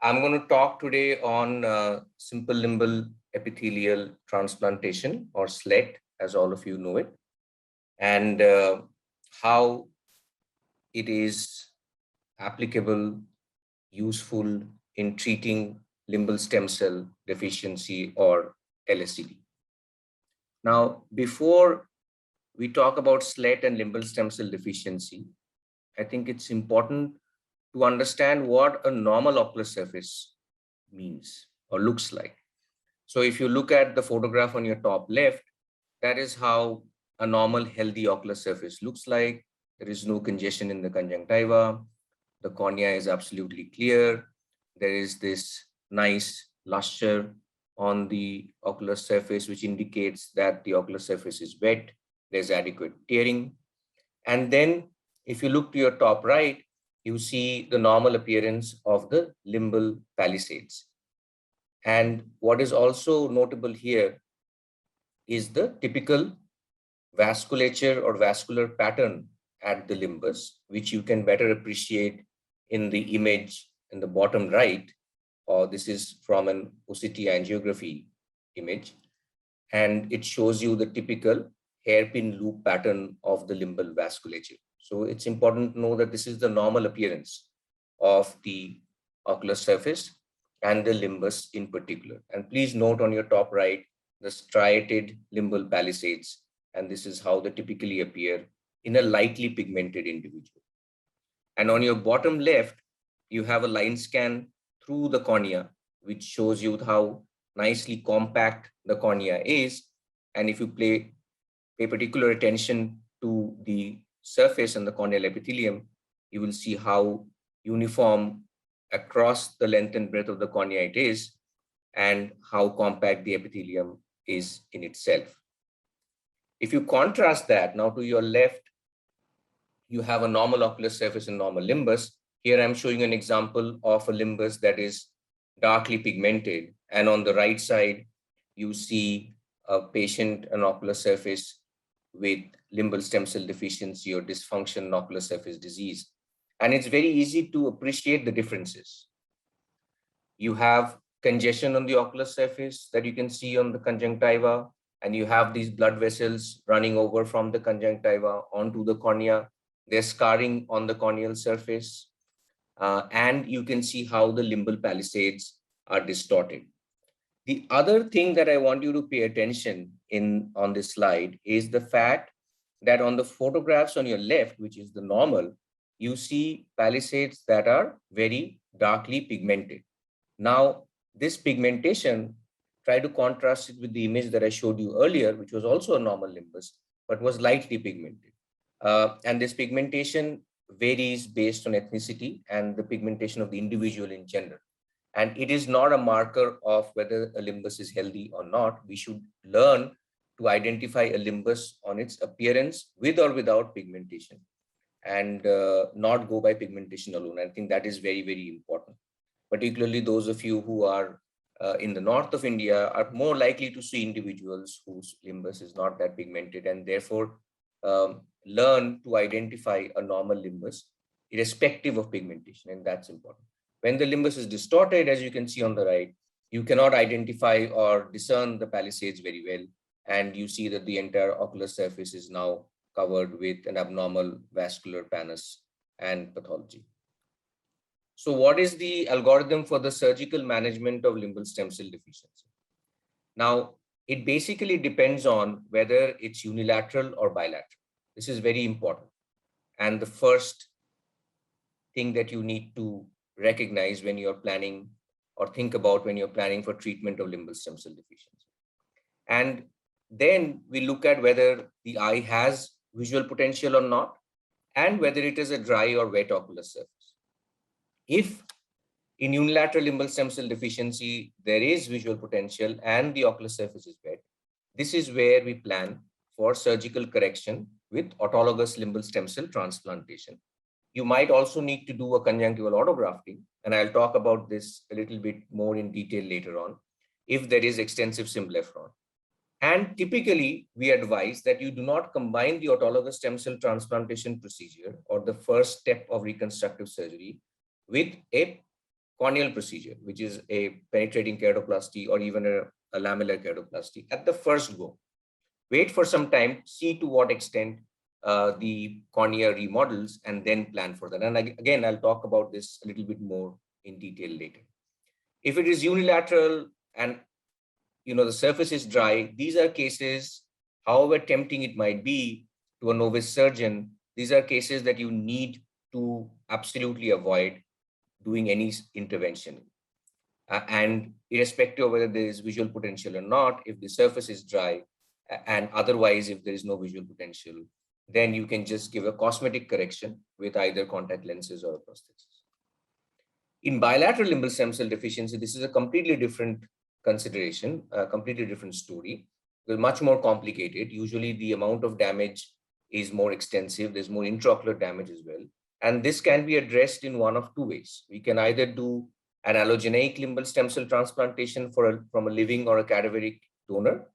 I'm going to talk today on simple limbal epithelial transplantation, or SLET, as all of you know it, and how it is applicable, useful in treating limbal stem cell deficiency, or LSCD. Now, before we talk about SLET and limbal stem cell deficiency, I think it's important to understand what a normal ocular surface means or looks like. So if you look at the photograph on your top left, that is how a normal healthy ocular surface looks like. There is no congestion in the conjunctiva. The cornea is absolutely clear. There is this nice luster on the ocular surface, which indicates that the ocular surface is wet. There's adequate tearing. And then if you look to your top right, you see the normal appearance of the limbal palisades. And what is also notable here is the typical vasculature or vascular pattern at the limbus, which you can better appreciate in the image in the bottom right. Or this is from an OCT angiography image. And it shows you the typical hairpin loop pattern of the limbal vasculature. So it's important to know that this is the normal appearance of the ocular surface and the limbus in particular. And please note on your top right, the striated limbal palisades. And this is how they typically appear in a lightly pigmented individual. And on your bottom left, you have a line scan through the cornea, which shows you how nicely compact the cornea is. And if you pay particular attention to the surface and the corneal epithelium, you will see how uniform across the length and breadth of the cornea it is, and how compact the epithelium is in itself. If you contrast that now to your left, you have a normal ocular surface and normal limbus. Here I'm showing an example of a limbus that is darkly pigmented. And on the right side, you see a patient, an ocular surface with limbal stem cell deficiency or dysfunction ocular surface disease. And it's very easy to appreciate the differences. You have congestion on the ocular surface that you can see on the conjunctiva, and you have these blood vessels running over from the conjunctiva onto the cornea. There's scarring on the corneal surface, and you can see how the limbal palisades are distorted. The other thing that I want you to pay attention on this slide is the fact that on the photographs on your left, which is the normal, you see palisades that are very darkly pigmented. Now, this pigmentation, try to contrast it with the image that I showed you earlier, which was also a normal limbus, but was lightly pigmented. And this pigmentation varies based on ethnicity and the pigmentation of the individual in general. And it is not a marker of whether a limbus is healthy or not. We should learn to identify a limbus on its appearance with or without pigmentation, and not go by pigmentation alone. I think that is very, very important. Particularly those of you who are in the north of India are more likely to see individuals whose limbus is not that pigmented, and therefore learn to identify a normal limbus irrespective of pigmentation, and that's important. When the limbus is distorted, as you can see on the right, you cannot identify or discern the palisades very well, and you see that the entire ocular surface is now covered with an abnormal vascular pannus and pathology. So what is the algorithm for the surgical management of limbal stem cell deficiency? Now, it basically depends on whether it's unilateral or bilateral. This is very important. And the first thing that you need to recognize when you're planning or think about when you're planning for treatment of limbal stem cell deficiency. And then we look at whether the eye has visual potential or not, and whether it is a dry or wet ocular surface. If in unilateral limbal stem cell deficiency, there is visual potential and the ocular surface is wet, this is where we plan for surgical correction with autologous limbal stem cell transplantation. You might also need to do a conjunctival autografting, and I'll talk about this a little bit more in detail later on, if there is extensive symblepharon. And typically, we advise that you do not combine the autologous stem cell transplantation procedure or the first step of reconstructive surgery with a corneal procedure, which is a penetrating keratoplasty or even a lamellar keratoplasty at the first go. Wait for some time, see to what extent the cornea remodels, and then plan for that. And again, I'll talk about this a little bit more in detail later. If it is unilateral and the surface is dry, these are cases, however tempting it might be to a novice surgeon, these are cases that you need to absolutely avoid doing any intervention. And irrespective of whether there is visual potential or not, if the surface is dry, and otherwise if there is no visual potential, then you can just give a cosmetic correction with either contact lenses or a prosthesis. In bilateral limbal stem cell deficiency, this is a completely different consideration, a completely different story. It's much more complicated. Usually the amount of damage is more extensive. There's more intraocular damage as well. And this can be addressed in one of two ways. We can either do an allogeneic limbal stem cell transplantation from a living or a cadaveric donor.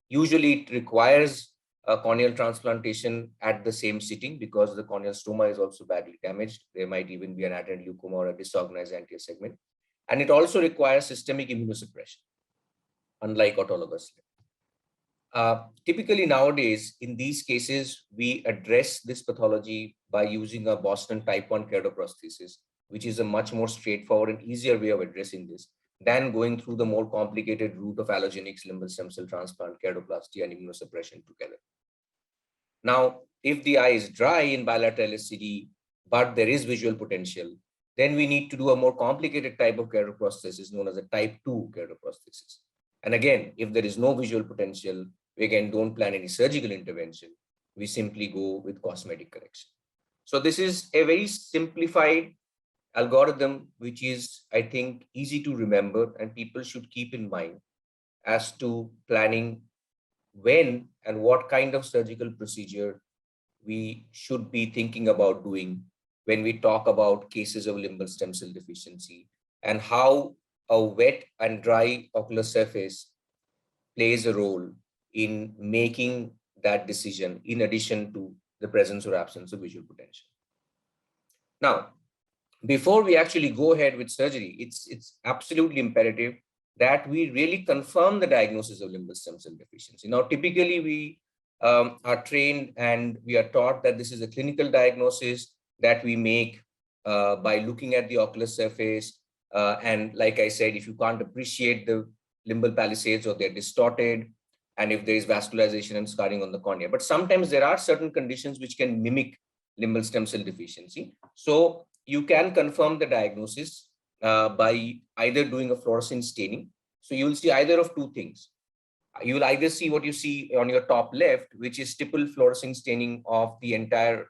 Usually it requires a corneal transplantation at the same sitting because the corneal stroma is also badly damaged. There might even be an adenoleukoma or a disorganized anterior segment. And it also requires systemic immunosuppression, unlike autologous. Typically nowadays, in these cases, we address this pathology by using a Boston type 1 keratoprosthesis, which is a much more straightforward and easier way of addressing this than going through the more complicated route of allogeneic limbal stem cell transplant, keratoplasty, and immunosuppression together. Now, if the eye is dry in bilateral LSCD, but there is visual potential, then we need to do a more complicated type of keratoprosthesis known as a type 2 keratoprosthesis. And again, if there is no visual potential, we again don't plan any surgical intervention. We simply go with cosmetic correction. So this is a very simplified algorithm, which is, I think, easy to remember and people should keep in mind as to planning when and what kind of surgical procedure we should be thinking about doing when we talk about cases of limbal stem cell deficiency, and how a wet and dry ocular surface plays a role in making that decision in addition to the presence or absence of visual potential. Now, before we actually go ahead with surgery, it's absolutely imperative that we really confirm the diagnosis of limbal stem cell deficiency. Now, typically we are trained and we are taught that this is a clinical diagnosis that we make by looking at the ocular surface. And like I said, if you can't appreciate the limbal palisades or they're distorted, and if there is vascularization and scarring on the cornea. But sometimes there are certain conditions which can mimic limbal stem cell deficiency. So you can confirm the diagnosis by either doing a fluorescein staining. So you will see either of two things. You will either see what you see on your top left, which is stipple fluorescein staining of the entire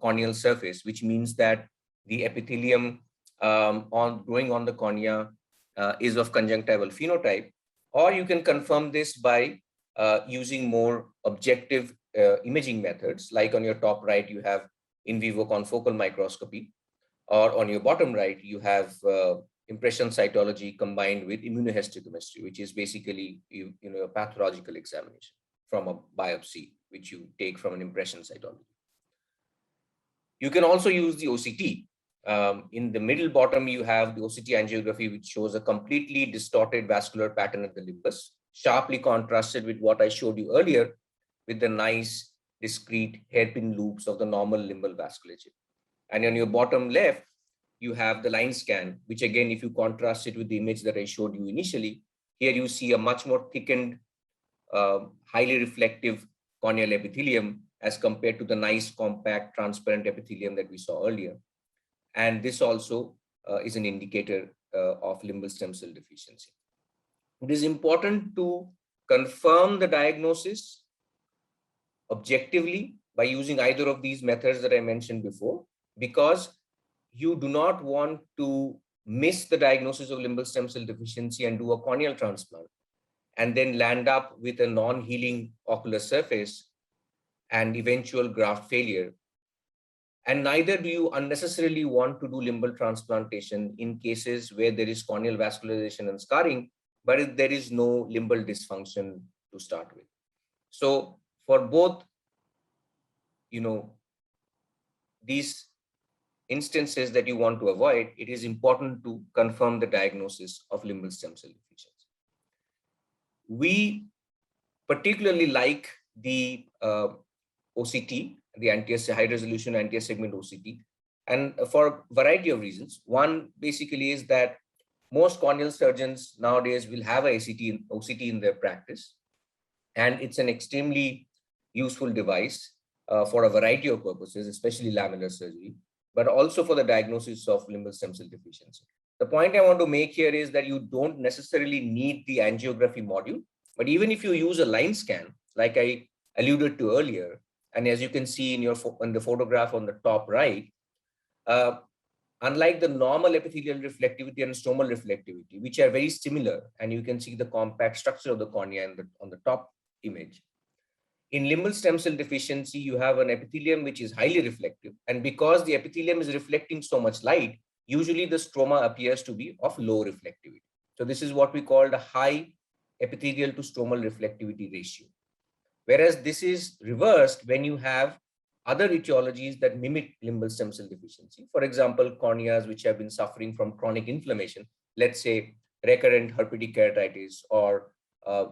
corneal surface, which means that the epithelium growing on the cornea is of conjunctival phenotype. Or you can confirm this by using more objective imaging methods, like on your top right, you have in vivo confocal microscopy, or on your bottom right, you have impression cytology combined with immunohistochemistry, which is basically a pathological examination from a biopsy, which you take from an impression cytology. You can also use the OCT. In the middle bottom, you have the OCT angiography, which shows a completely distorted vascular pattern at the limbus, sharply contrasted with what I showed you earlier with the nice, discrete hairpin loops of the normal limbal vasculature. And on your bottom left, you have the line scan, which again, if you contrast it with the image that I showed you initially, here you see a much more thickened, highly reflective corneal epithelium as compared to the nice, compact, transparent epithelium that we saw earlier. And this also is an indicator of limbal stem cell deficiency. It is important to confirm the diagnosis objectively by using either of these methods that I mentioned before, because you do not want to miss the diagnosis of limbal stem cell deficiency and do a corneal transplant and then land up with a non-healing ocular surface and eventual graft failure. And neither do you unnecessarily want to do limbal transplantation in cases where there is corneal vascularization and scarring, but there is no limbal dysfunction to start with. So for both, these instances that you want to avoid, it is important to confirm the diagnosis of limbal stem cell deficiency. We particularly like the OCT, the high resolution anti-segment OCT, and for a variety of reasons. One basically is that most corneal surgeons nowadays will have a OCT in their practice, and it's an extremely useful device for a variety of purposes, especially lamellar surgery, but also for the diagnosis of limbal stem cell deficiency. The point I want to make here is that you don't necessarily need the angiography module, but even if you use a line scan, like I alluded to earlier, and as you can see in the photograph on the top right, unlike the normal epithelial reflectivity and stromal reflectivity, which are very similar, and you can see the compact structure of the cornea on the top image. In limbal stem cell deficiency, you have an epithelium which is highly reflective. And because the epithelium is reflecting so much light, usually the stroma appears to be of low reflectivity. So this is what we call the high epithelial to stromal reflectivity ratio. Whereas this is reversed when you have other etiologies that mimic limbal stem cell deficiency. For example, corneas which have been suffering from chronic inflammation, let's say recurrent herpetic keratitis, or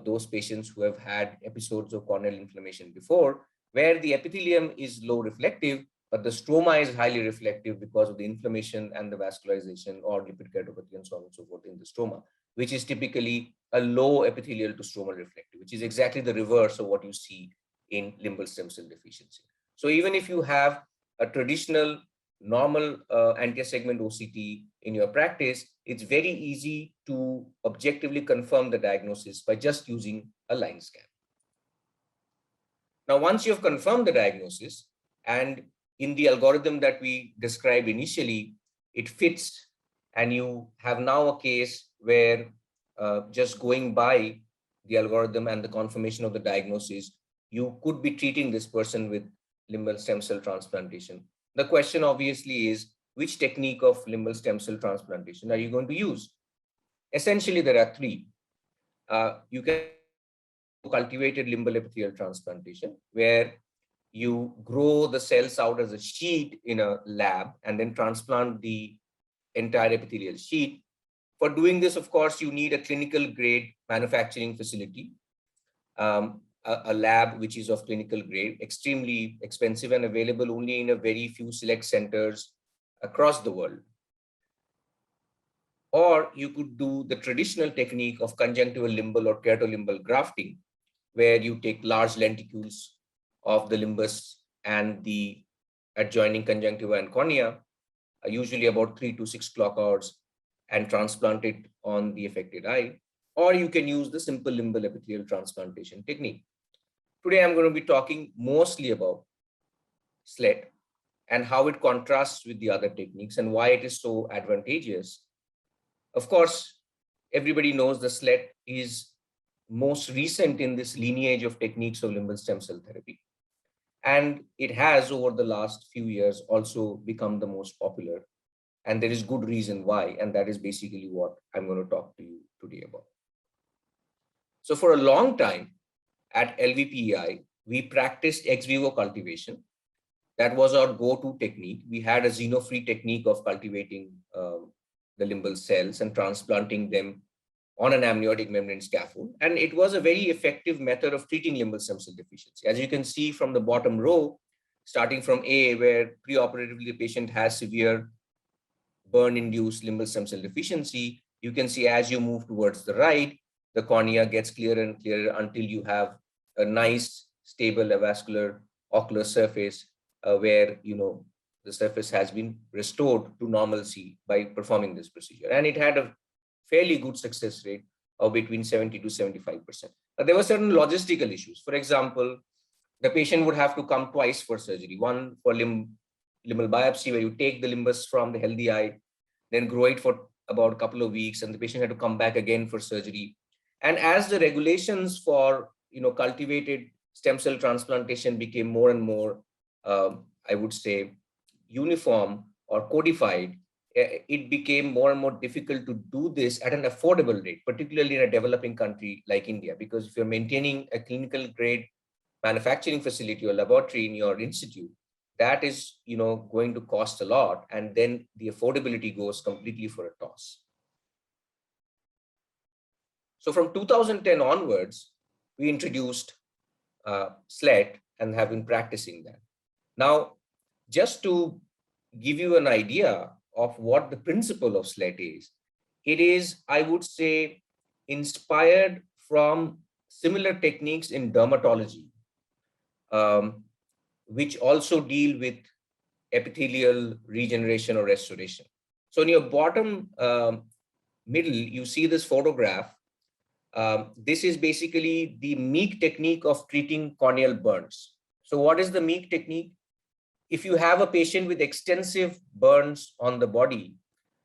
those patients who have had episodes of corneal inflammation before, where the epithelium is low reflective, but the stroma is highly reflective because of the inflammation and the vascularization or lipid keratopathy and so on and so forth in the stroma, which is typically a low epithelial to stromal reflective, which is exactly the reverse of what you see in limbal stem cell deficiency. So even if you have a traditional normal anti-segment OCT in your practice, it's very easy to objectively confirm the diagnosis by just using a line scan. Now, once you have confirmed the diagnosis, and in the algorithm that we described initially, it fits, and you have now a case where just going by the algorithm and the confirmation of the diagnosis, you could be treating this person with limbal stem cell transplantation. The question obviously is, which technique of limbal stem cell transplantation are you going to use? Essentially, there are three. You can cultivated limbal epithelial transplantation, where you grow the cells out as a sheet in a lab and then transplant the entire epithelial sheet. For doing this, of course, you need a clinical grade manufacturing facility, a lab which is of clinical grade, extremely expensive and available only in a very few select centers across the world. Or you could do the traditional technique of conjunctival limbal or keratolimbal grafting, where you take large lenticules of the limbus and the adjoining conjunctiva and cornea, usually about 3 to 6 clock hours, and transplant it on the affected eye. Or you can use the simple limbal epithelial transplantation technique. Today, I'm going to be talking mostly about SLET and how it contrasts with the other techniques and why it is so advantageous. Of course, everybody knows the SLET is most recent in this lineage of techniques of limbal stem cell therapy. And it has, over the last few years, also become the most popular. And there is good reason why, and that is basically what I'm going to talk to you today about. So for a long time at LVPEI, we practiced ex vivo cultivation. That was our go-to technique. We had a xeno-free technique of cultivating the limbal cells and transplanting them on an amniotic membrane scaffold. And it was a very effective method of treating limbal stem cell deficiency. As you can see from the bottom row, starting from A, where preoperatively the patient has severe burn-induced limbal stem cell deficiency, you can see as you move towards the right, the cornea gets clearer and clearer until you have a nice, stable avascular ocular surface where, the surface has been restored to normalcy by performing this procedure. And it had a fairly good success rate of between 70 to 75%. But there were certain logistical issues. For example, the patient would have to come twice for surgery, one for limbal biopsy, where you take the limbus from the healthy eye, then grow it for about a couple of weeks, and the patient had to come back again for surgery. And as the regulations for cultivated stem cell transplantation became more and more, I would say, uniform or codified, it became more and more difficult to do this at an affordable rate, particularly in a developing country like India, because if you're maintaining a clinical grade manufacturing facility or laboratory in your institute, that is, going to cost a lot, and then the affordability goes completely for a toss. So from 2010 onwards, we introduced SLED and have been practicing that. Now, just to give you an idea of what the principle of SLED is, it is, I would say, inspired from similar techniques in dermatology, which also deal with epithelial regeneration or restoration. So in your bottom middle, you see this photograph. This is basically the Meek technique of treating corneal burns. So what is the Meek technique? If you have a patient with extensive burns on the body,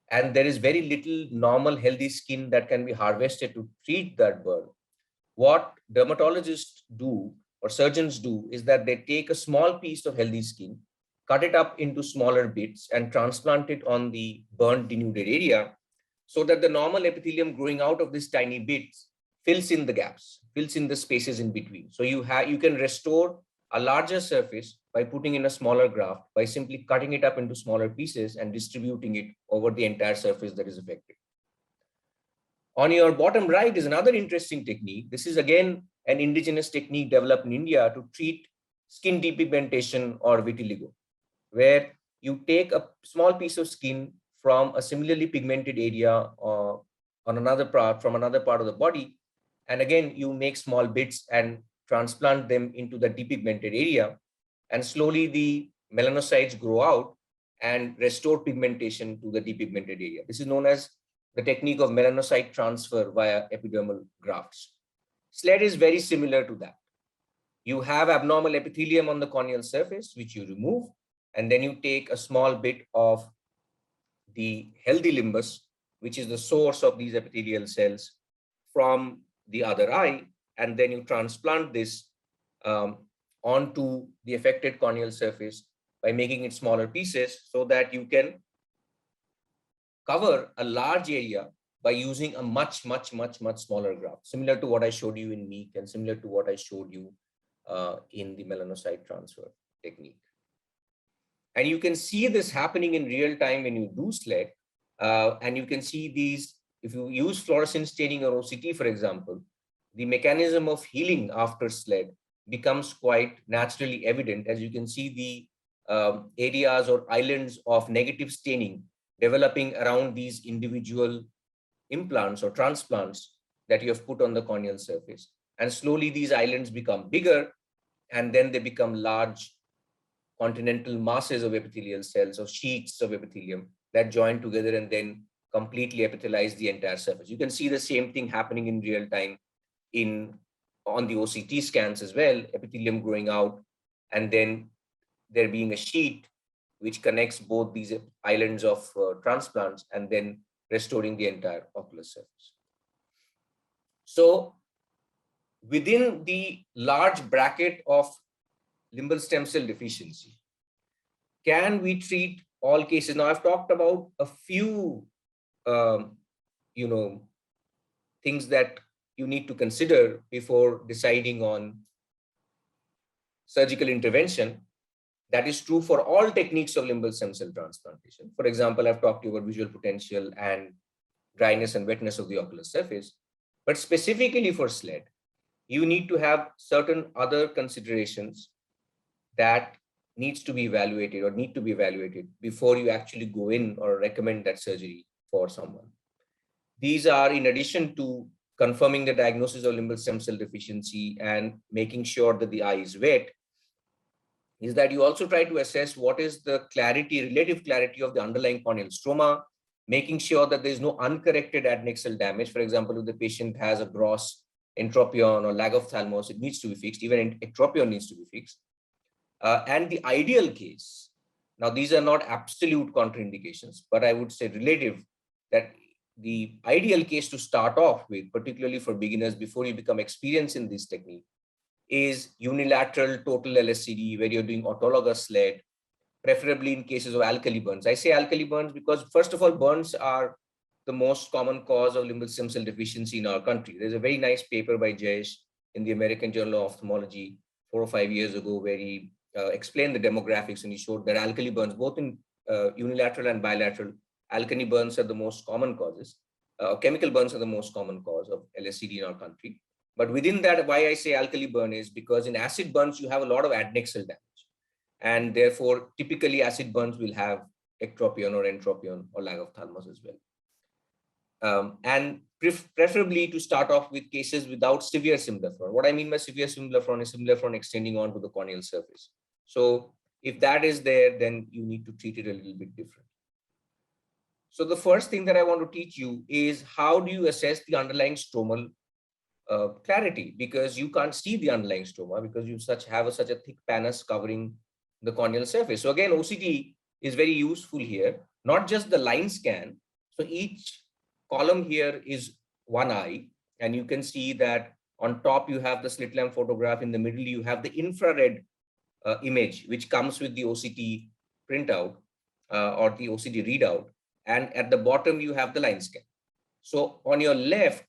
and there is very little normal healthy skin that can be harvested to treat that burn, what dermatologists do or surgeons do is that they take a small piece of healthy skin, cut it up into smaller bits, and transplant it on the burned denuded area, so that the normal epithelium growing out of these tiny bits fills in the gaps, fills in the spaces in between. So you can restore a larger surface by putting in a smaller graft, by simply cutting it up into smaller pieces and distributing it over the entire surface that is affected. On your bottom right is another interesting technique. This is again an indigenous technique developed in India to treat skin depigmentation or vitiligo, where you take a small piece of skin from a similarly pigmented area from another part of the body, and again you make small bits and transplant them into the depigmented area, and slowly the melanocytes grow out and restore pigmentation to the depigmented area. This is known as the technique of melanocyte transfer via epidermal grafts. SLED is very similar to that. You have abnormal epithelium on the corneal surface, which you remove, and then you take a small bit of the healthy limbus, which is the source of these epithelial cells, from the other eye, and then you transplant this onto the affected corneal surface by making it smaller pieces, so that you can cover a large area by using a much smaller graft, similar to what I showed you in Meek and similar to what I showed you in the melanocyte transfer technique. And you can see this happening in real time when you do SLED. And you can see these, if you use fluorescent staining or OCT, for example, the mechanism of healing after SLED becomes quite naturally evident, as you can see the areas or islands of negative staining developing around these individual implants or transplants that you have put on the corneal surface. And slowly these islands become bigger, and then they become large continental masses of epithelial cells or sheets of epithelium that join together and then completely epithelize the entire surface. You can see the same thing happening in real time on the OCT scans as well, epithelium growing out, and then there being a sheet which connects both these islands of transplants and then restoring the entire ocular surface. So within the large bracket of limbal stem cell deficiency, can we treat all cases? Now, I've talked about a few, things that you need to consider before deciding on surgical intervention. That is true for all techniques of limbal stem cell transplantation. For example, I've talked to you about visual potential and dryness and wetness of the ocular surface. But specifically for SLED, you need to have certain other considerations that need to be evaluated before you actually go in or recommend that surgery for someone. These are, in addition to confirming the diagnosis of limbal stem cell deficiency and making sure that the eye is wet, is that you also try to assess what is the relative clarity of the underlying corneal stroma, making sure that there is no uncorrected adnexal damage. For example, if the patient has a gross entropion or lag of thalamus, it needs to be fixed. Even ectropion needs to be fixed. And the ideal case, now these are not absolute contraindications, but I would say relative, that the ideal case to start off with, particularly for beginners before you become experienced in this technique, is unilateral total LSCD, where you're doing autologous SLED, preferably in cases of alkali burns. I say alkali burns because, first of all, burns are the most common cause of limbal stem cell deficiency in our country. There's a very nice paper by Jayesh in the American Journal of Ophthalmology 4 or 5 years ago, where he explained the demographics, and he showed that alkali burns, both in unilateral and bilateral, alkali burns are the most common causes. Chemical burns are the most common cause of LSCD in our country. But within that, why I say alkali burn is because in acid burns, you have a lot of adnexal damage. And therefore, typically acid burns will have ectropion or entropion or lagophthalmos as well. And preferably to start off with cases without severe symblepharon. What I mean by severe symblepharon is symblepharon extending onto the corneal surface. So if that is there, then you need to treat it a little bit different. So the first thing that I want to teach you is how do you assess the underlying stromal clarity, because you can't see the underlying stroma because you have such a thick pannus covering the corneal surface. So again, OCT is very useful here, not just the line scan. So each column here is one eye, and you can see that on top you have the slit lamp photograph, in the middle you have the infrared image which comes with the OCT printout or the OCT readout, and at the bottom you have the line scan. So on your left,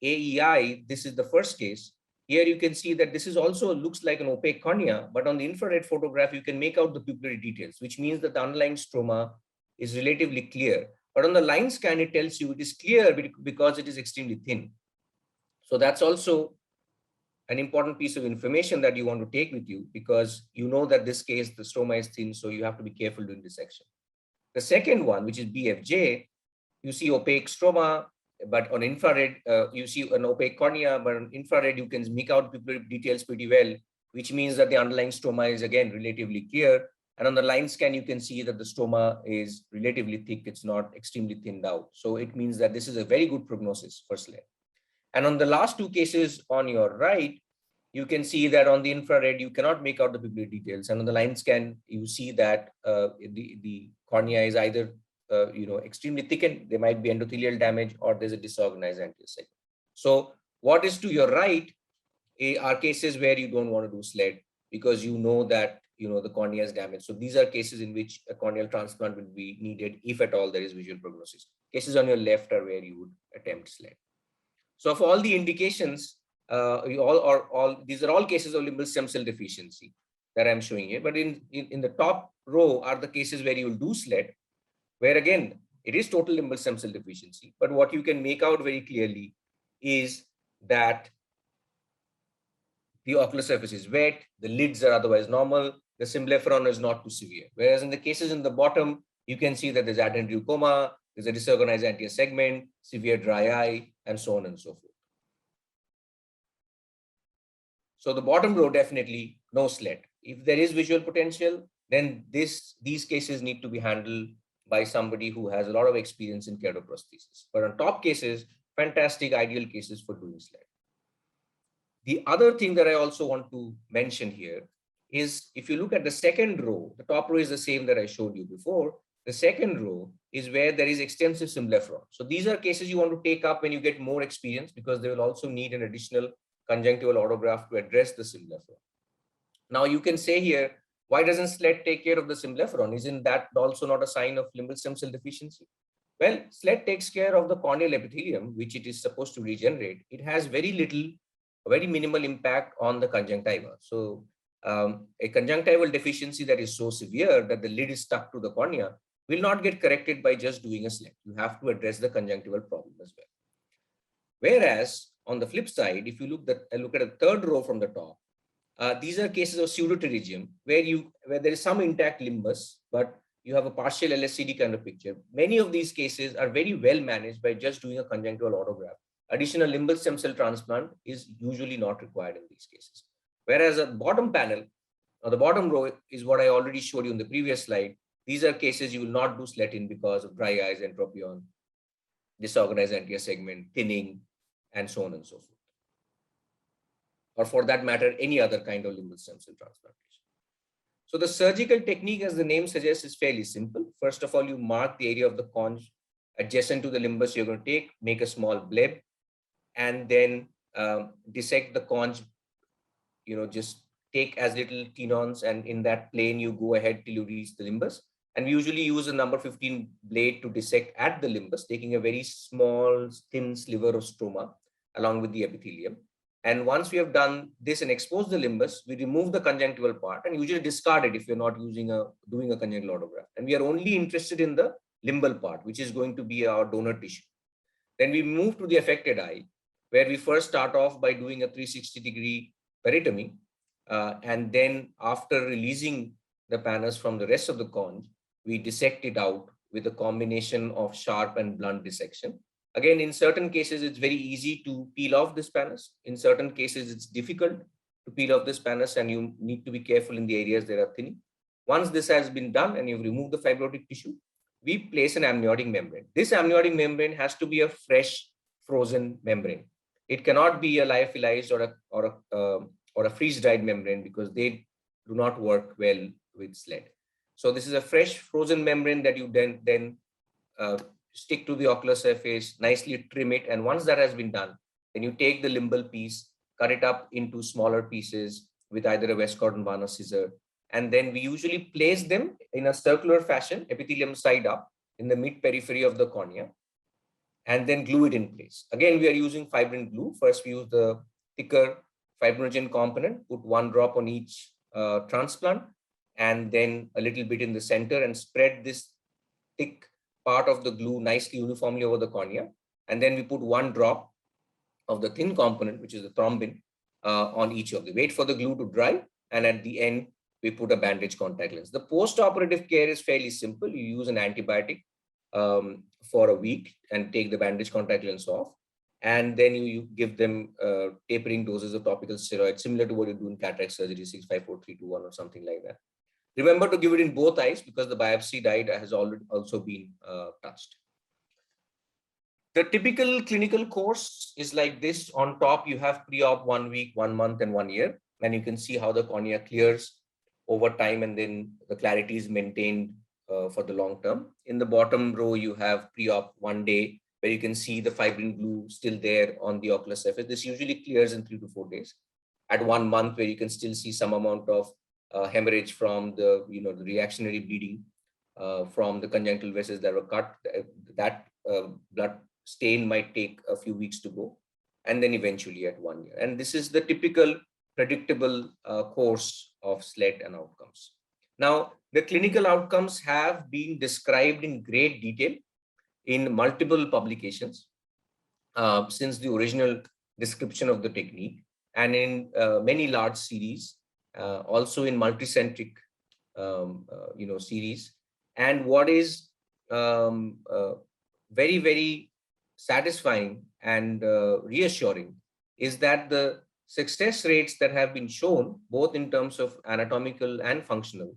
AEI, this is the first case. Here you can see that this is also looks like an opaque cornea, but on the infrared photograph, you can make out the pupillary details, which means that the underlying stroma is relatively clear. But on the line scan, it tells you it is clear because it is extremely thin. So that's also an important piece of information that you want to take with you, because you know that this case, the stroma is thin, so you have to be careful during dissection. The second one, which is BFJ, you see opaque stroma, but on infrared, you see an opaque cornea, but on infrared, you can make out pupillary details pretty well, which means that the underlying stroma is again relatively clear. And on the line scan, you can see that the stroma is relatively thick. It's not extremely thinned out. So it means that this is a very good prognosis for SLED. And on the last two cases on your right, you can see that on the infrared, you cannot make out the pupillary details. And on the line scan, you see that the cornea is either extremely thickened, there might be endothelial damage, or there's a disorganized anterior segment. So what is to your right are cases where you don't want to do SLED because you know that the cornea is damaged. So these are cases in which a corneal transplant will be needed if at all there is visual prognosis. Cases on your left are where you would attempt SLED. So for all the indications, these are all cases of limbal stem cell deficiency that I'm showing here. But in the top row are the cases where you will do SLED, where again, it is total limbal stem cell deficiency. But what you can make out very clearly is that the ocular surface is wet, the lids are otherwise normal, the symblepharon is not too severe. Whereas in the cases in the bottom, you can see that there's adenoglaucoma, there's a disorganized anterior segment, severe dry eye, and so on and so forth. So the bottom row, definitely no SLED. If there is visual potential, then these cases need to be handled by somebody who has a lot of experience in keratoprosthesis. But on top cases, fantastic ideal cases for doing SLED. The other thing that I also want to mention here is if you look at the second row, the top row is the same that I showed you before. The second row is where there is extensive symblepharon. So these are cases you want to take up when you get more experience, because they will also need an additional conjunctival autograph to address the symblepharon. Now you can say here, why doesn't SLED take care of the symblepharon? Isn't that also not a sign of limbal stem cell deficiency? Well, SLED takes care of the corneal epithelium, which it is supposed to regenerate. It has very minimal impact on the conjunctiva. So a conjunctival deficiency that is so severe that the lid is stuck to the cornea will not get corrected by just doing a SLED. You have to address the conjunctival problem as well. Whereas on the flip side, if you look at the third row from the top, these are cases of pseudopterygium where there is some intact limbus, but you have a partial LSCD kind of picture. Many of these cases are very well managed by just doing a conjunctival autograph. Additional limbal stem cell transplant is usually not required in these cases. Whereas at the bottom panel, or the bottom row, is what I already showed you in the previous slide. These are cases you will not do SLED in because of dry eyes, entropion, disorganized anterior segment, thinning, and so on and so forth. Or for that matter, any other kind of limbal stem cell transplantation. So the surgical technique, as the name suggests, is fairly simple. First of all, you mark the area of the conch adjacent to the limbus you're going to take, make a small bleb, and then dissect the conch, just take as little tenons, and in that plane, you go ahead till you reach the limbus. And we usually use a number 15 blade to dissect at the limbus, taking a very small, thin sliver of stroma along with the epithelium. And once we have done this and exposed the limbus, we remove the conjunctival part and usually discard it if you're not doing a conjunctival autograft. And we are only interested in the limbal part, which is going to be our donor tissue. Then we move to the affected eye, where we first start off by doing a 360-degree peritomy. And then after releasing the pannus from the rest of the conch, we dissect it out with a combination of sharp and blunt dissection. Again, in certain cases, it's very easy to peel off this pannus. In certain cases, it's difficult to peel off this pannus, and you need to be careful in the areas that are thinning. Once this has been done and you've removed the fibrotic tissue, we place an amniotic membrane. This amniotic membrane has to be a fresh frozen membrane. It cannot be a lyophilized or a freeze-dried membrane, because they do not work well with SLED. So this is a fresh frozen membrane that you then stick to the ocular surface, nicely trim it. And once that has been done, then you take the limbal piece, cut it up into smaller pieces with either a Westcott and Barnes scissor. And then we usually place them in a circular fashion, epithelium side up, in the mid periphery of the cornea, and then glue it in place. Again, we are using fibrin glue. First, we use the thicker fibrinogen component, put 1 drop on each transplant, and then a little bit in the center, and spread this thick part of the glue nicely uniformly over the cornea. And then we put 1 drop of the thin component, which is the thrombin, on each of them. Wait for the glue to dry, and at the end, we put a bandage contact lens. The post-operative care is fairly simple. You use an antibiotic for a week and take the bandage contact lens off. And then you give them tapering doses of topical steroids, similar to what you do in cataract surgery, 6, 5, 4, 3, 2, 1, or something like that. Remember to give it in both eyes, because the biopsy guide has already also been touched. The typical clinical course is like this. On top, you have pre-op 1 week, 1 month, and 1 year. And you can see how the cornea clears over time, and then the clarity is maintained for the long term. In the bottom row, you have pre-op 1 day, where you can see the fibrin glue still there on the ocular surface. This usually clears in 3 to 4 days. At 1 month, where you can still see some amount of hemorrhage from the the reactionary bleeding from the conjunctival vessels that were cut. That blood stain might take a few weeks to go, and then eventually at 1 year. And this is the typical predictable course of SLED and outcomes. Now, the clinical outcomes have been described in great detail in multiple publications since the original description of the technique, and in many large series, also in multicentric series. And what is very, very satisfying and reassuring is that the success rates that have been shown, both in terms of anatomical and functional,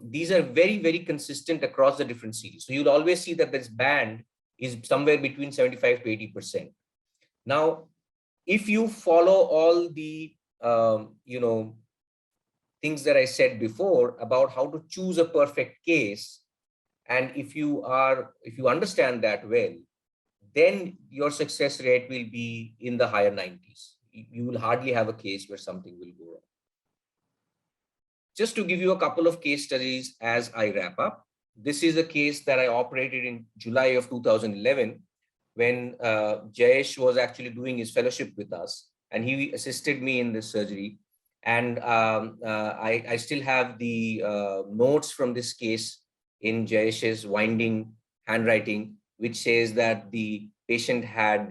these are very, very consistent across the different series. So you'll always see that this band is somewhere between 75 to 80%. Now, if you follow all the things that I said before about how to choose a perfect case, and if you understand that well, then your success rate will be in the higher 90s. You will hardly have a case where something will go wrong. Just to give you a couple of case studies as I wrap up, this is a case that I operated in July of 2011, when Jayesh was actually doing his fellowship with us, and he assisted me in this surgery. And I still have the notes from this case in Jayesh's winding handwriting, which says that the patient had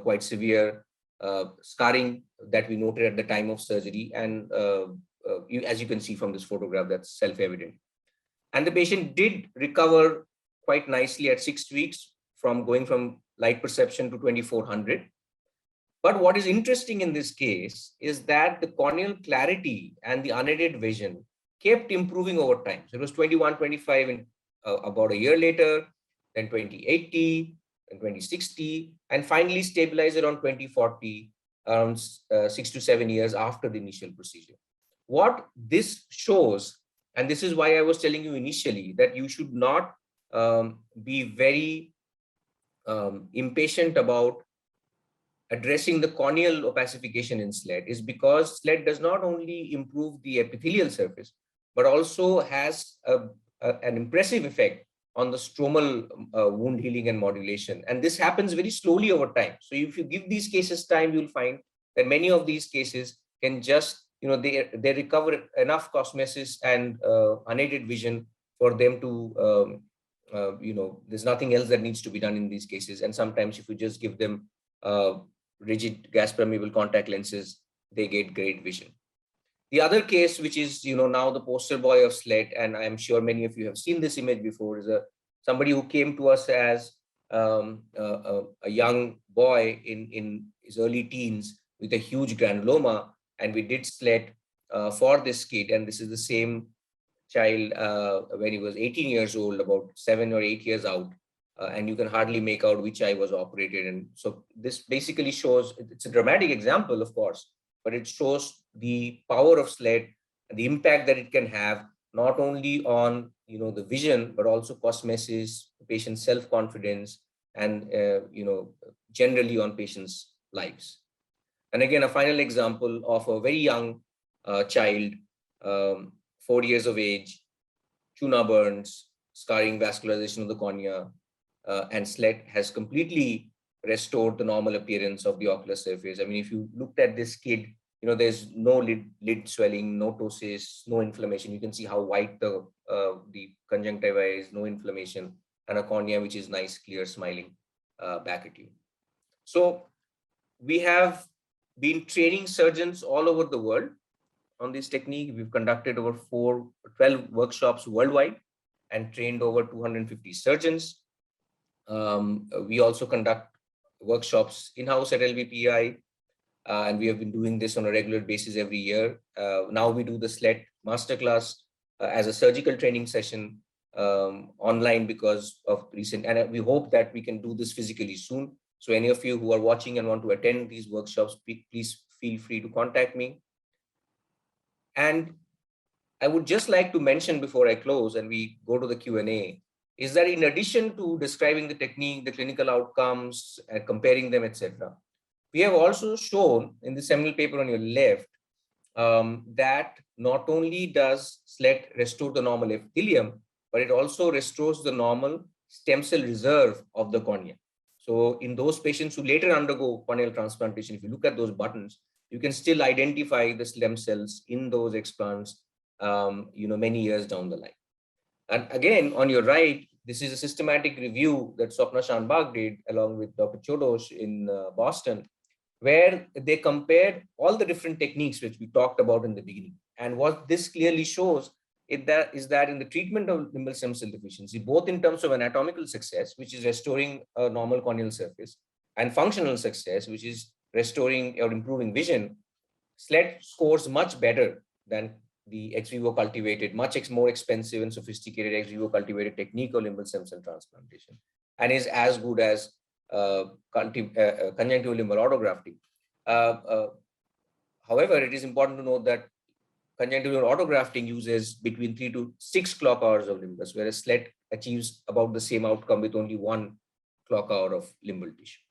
quite severe scarring that we noted at the time of surgery. And as you can see from this photograph, that's self-evident. And the patient did recover quite nicely at 6 weeks from going from light perception to 2400. But what is interesting in this case is that the corneal clarity and the unaided vision kept improving over time. So it was 2125 in about a year later, then 2080, and 2060, and finally stabilized around 2040, around 6 to 7 years after the initial procedure. What this shows, and this is why I was telling you initially that you should not be very impatient about addressing the corneal opacification in SLED, is because SLED does not only improve the epithelial surface, but also has an impressive effect on the stromal wound healing and modulation. And this happens very slowly over time. So if you give these cases time, you'll find that many of these cases can just, they recover enough cosmesis and unaided vision for them to, there's nothing else that needs to be done in these cases. And sometimes if you just give them rigid gas permeable contact lenses, they get great vision. The other case, which is, now the poster boy of SLED, and I'm sure many of you have seen this image before, is somebody who came to us as a young boy in his early teens with a huge granuloma, and we did SLED for this kid. And this is the same child when he was 18 years old, about 7 or 8 years out. And you can hardly make out which eye was operated. And so this basically shows, it's a dramatic example, of course, but it shows the power of SLED and the impact that it can have, not only on the vision, but also cosmesis, patient's self-confidence, and generally on patients' lives. And again, a final example of a very young child, 4 years of age, Chuna burns, scarring vascularization of the cornea, and SLED has completely restored the normal appearance of the ocular surface. I mean, if you looked at this kid, there's no lid swelling, no ptosis, no inflammation. You can see how white the conjunctiva is, no inflammation, and a cornea which is nice, clear, smiling back at you. So we have been training surgeons all over the world on this technique. We've conducted over 12 workshops worldwide and trained over 250 surgeons. We also conduct workshops in-house at LVPI, and we have been doing this on a regular basis every year. Now we do the SLED masterclass as a surgical training session online because of recent, and we hope that we can do this physically soon. So any of you who are watching and want to attend these workshops, please feel free to contact me. And I would just like to mention before I close and we go to the Q&A, is that in addition to describing the technique, the clinical outcomes, comparing them, etc., we have also shown in the seminal paper on your left that not only does SLED restore the normal epithelium, but it also restores the normal stem cell reserve of the cornea. So in those patients who later undergo corneal transplantation, if you look at those buttons, you can still identify the stem cells in those explants, many years down the line. And again, on your right, this is a systematic review that Swapna Shanbag did along with Dr. Chodosh in Boston, where they compared all the different techniques which we talked about in the beginning. And what this clearly shows is that in the treatment of limbal stem cell deficiency, both in terms of anatomical success, which is restoring a normal corneal surface, and functional success, which is restoring or improving vision, SLED scores much better than the ex vivo cultivated, much more expensive and sophisticated ex vivo cultivated technique of limbal stem cell transplantation, and is as good as conjunctival limbal autografting. However, it is important to note that conjunctival autografting uses between 3 to 6 clock hours of limbus, whereas SLED achieves about the same outcome with only 1 clock hour of limbal tissue.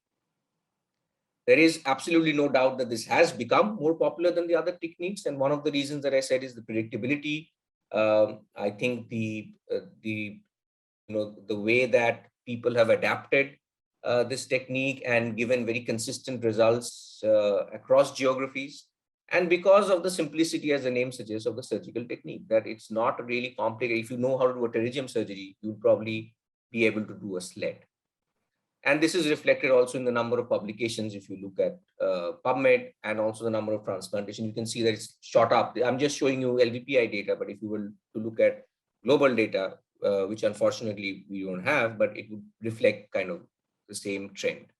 There is absolutely no doubt that this has become more popular than the other techniques, and one of the reasons that I said is the predictability. I think the way that people have adapted this technique and given very consistent results across geographies, and because of the simplicity, as the name suggests, of the surgical technique, that it's not really complicated. If you know how to do a pterygium surgery, you'll probably be able to do a SLED. And this is reflected also in the number of publications. If you look at PubMed and also the number of transplantation, you can see that it's shot up. I'm just showing you LVPI data, but if you were to look at global data, which unfortunately we don't have, but it would reflect kind of the same trend.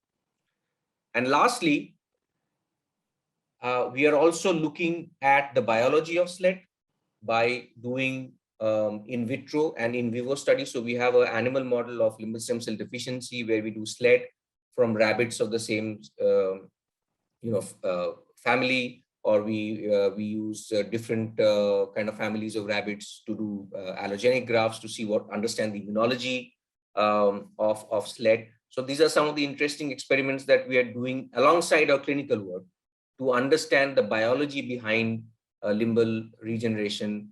And lastly, we are also looking at the biology of SLED by doing in vitro and in vivo studies. So we have an animal model of limbal stem cell deficiency where we do SLED from rabbits of the same family, or we use different kind of families of rabbits to do allogenic grafts to see understand the immunology of SLED. So these are some of the interesting experiments that we are doing alongside our clinical work to understand the biology behind limbal regeneration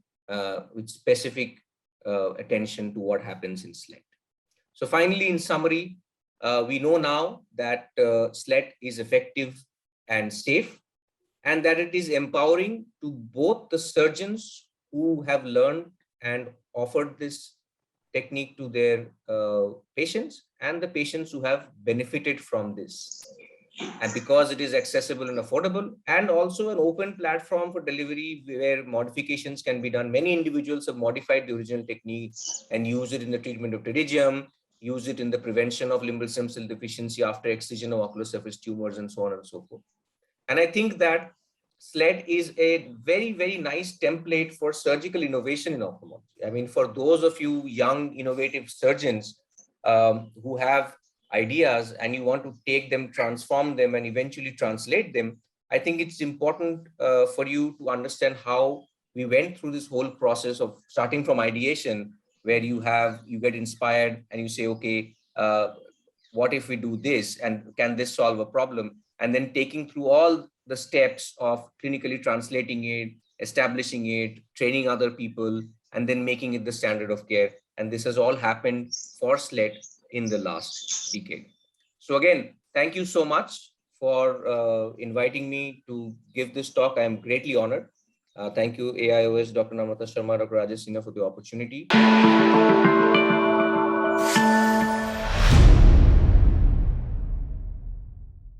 with specific attention to what happens in SLED. So finally, in summary, we know now that SLET is effective and safe, and that it is empowering to both the surgeons who have learned and offered this technique to their patients and the patients who have benefited from this. And because it is accessible and affordable, and also an open platform for delivery where modifications can be done. Many individuals have modified the original technique and use it in the treatment of pterygium, use it in the prevention of limbal stem cell deficiency after excision of ocular surface tumors, and so on and so forth. And I think that SLED is a very, very nice template for surgical innovation in ophthalmology. I mean, for those of you young, innovative surgeons who have ideas and you want to take them, transform them, and eventually translate them, I think it's important for you to understand how we went through this whole process of starting from ideation, where you get inspired and you say, okay, what if we do this, and can this solve a problem? And then taking through all the steps of clinically translating it, establishing it, training other people, and then making it the standard of care. And this has all happened for SLET in the last decade. So again, thank you so much for inviting me to give this talk. I am greatly honored. Thank you, AIOS, Dr. Namrata Sharma, Dr. Rajesh Sinha, for the opportunity.